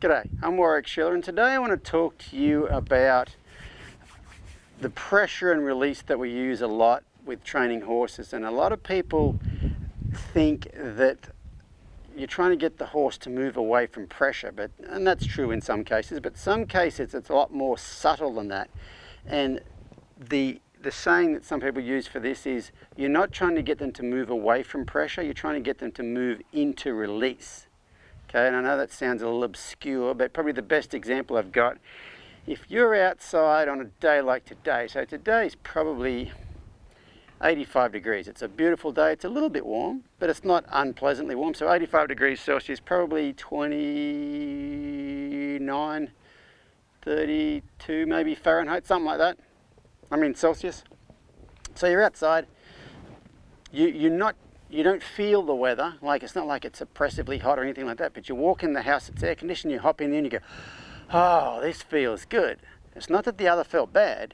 G'day, I'm Warwick Schiller, and today I want to talk to you about the pressure and release that we use a lot with training horses. And a lot of people think that you're trying to get the horse to move away from pressure, and that's true in some cases, but some cases it's a lot more subtle than that. And the saying that some people use for this is, you're not trying to get them to move away from pressure, you're trying to get them to move into release. Okay, and I know that sounds a little obscure, but probably the best example I've got, if you're outside on a day like today, so today's probably 85 degrees. It's a beautiful day. It's a little bit warm, but it's not unpleasantly warm. So 85 degrees Celsius, probably 29, 32 maybe Fahrenheit, something like that. I mean Celsius. So you're outside. You don't feel the weather, like it's not like it's oppressively hot or anything like that, but you walk in the house, it's air conditioned, you hop in there and you go, oh, this feels good. It's not that the other felt bad,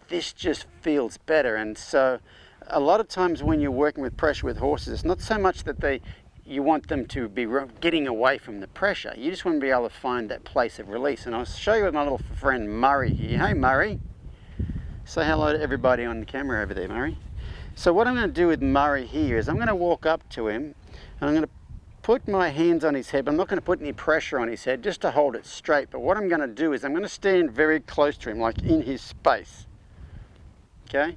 this just feels better. And so a lot of times when you're working with pressure with horses, it's not so much that you want them to be getting away from the pressure, you just want to be able to find that place of release. And I'll show you with my little friend Murray here. Hey Murray, say hello to everybody on the camera over there, Murray. So what I'm going to do with Murray here is I'm going to walk up to him and I'm going to put my hands on his head, but I'm not going to put any pressure on his head, just to hold it straight. But what I'm going to do is I'm going to stand very close to him, like in his space. Okay?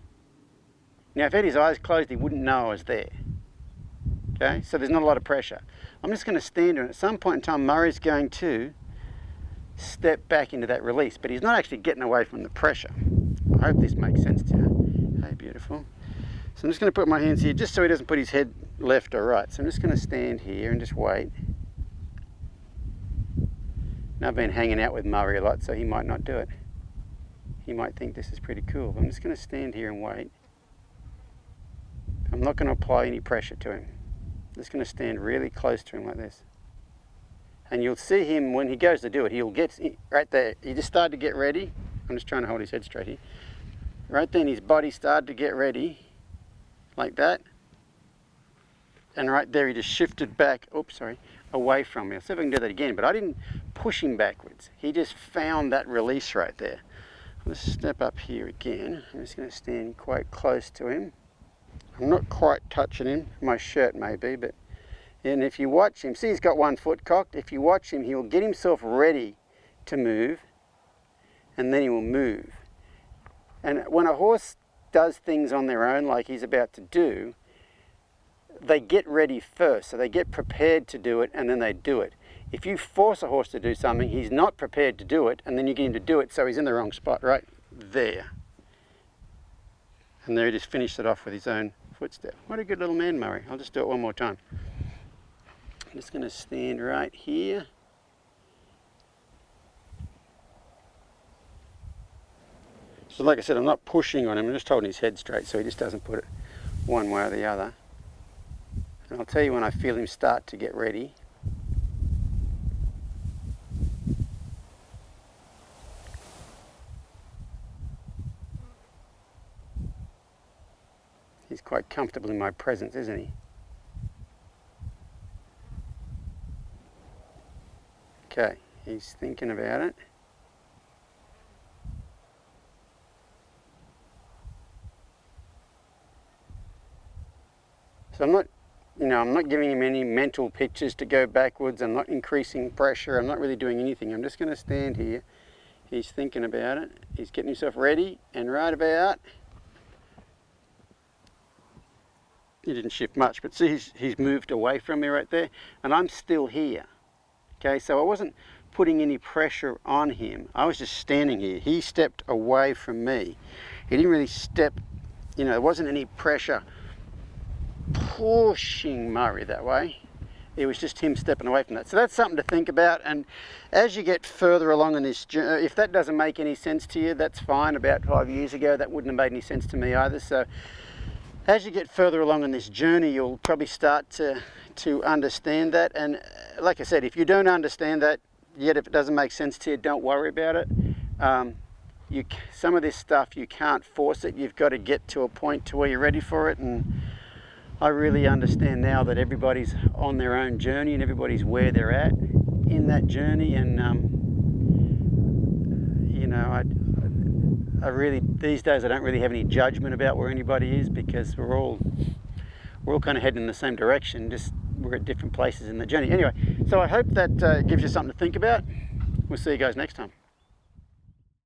Now if he had his eyes closed, he wouldn't know I was there. Okay? So there's not a lot of pressure. I'm just going to stand there, and at some point in time Murray's going to step back into that release, but he's not actually getting away from the pressure. I hope this makes sense to you. Hey, beautiful. So I'm just going to put my hands here just so he doesn't put his head left or right. So I'm just going to stand here and just wait. Now I've been hanging out with Murray a lot, so he might not do it. He might think this is pretty cool. I'm just going to stand here and wait. I'm not going to apply any pressure to him. I'm just going to stand really close to him like this. And you'll see him when he goes to do it, he'll get right there. He just started to get ready. I'm just trying to hold his head straight here. Right then his body started to get ready. Like that, and right there he just shifted back, away from me. I'll see if I can do that again, but I didn't push him backwards. He just found that release right there. Let's step up here again. I'm just going to stand quite close to him. I'm not quite touching him, my shirt maybe, and if you watch him, see he's got one foot cocked. If you watch him, he'll get himself ready to move, and then he will move. And when a horse does things on their own like he's about to do, they get ready first, so they get prepared to do it and then they do it. If you force a horse to do something, he's not prepared to do it, and then you get him to do it, so he's in the wrong spot, right there. And there he just finished it off with his own footstep. What a good little man, Murray. I'll just do it one more time. I'm just going to stand right here. So like I said, I'm not pushing on him, I'm just holding his head straight so he just doesn't put it one way or the other. And I'll tell you when I feel him start to get ready. He's quite comfortable in my presence, isn't he? Okay, he's thinking about it. So I'm not giving him any mental pictures to go backwards. I'm not increasing pressure. I'm not really doing anything. I'm just going to stand here. He's thinking about it. He's getting himself ready, and right about, he didn't shift much, but see he's moved away from me right there, and I'm still here. Okay, so I wasn't putting any pressure on him. I was just standing here. He stepped away from me. He didn't really step, there wasn't any pressure pushing Murray that way. It was just him stepping away from that. So that's something to think about. And as you get further along in this journey, if that doesn't make any sense to you, that's fine. About 5 years ago, that wouldn't have made any sense to me either. So as you get further along in this journey, you'll probably start to understand that. And like I said, if you don't understand that yet, if it doesn't make sense to you, don't worry about it. Some of this stuff, you can't force it. You've got to get to a point to where you're ready for it. And I really understand now that everybody's on their own journey and everybody's where they're at in in that journey, and you know, I really, these days I don't really have any judgment about where anybody is, because we're all kind of heading in the same direction, just we're at different places in the journey. Anyway, so I hope that gives you something to think about. We'll see you guys next time.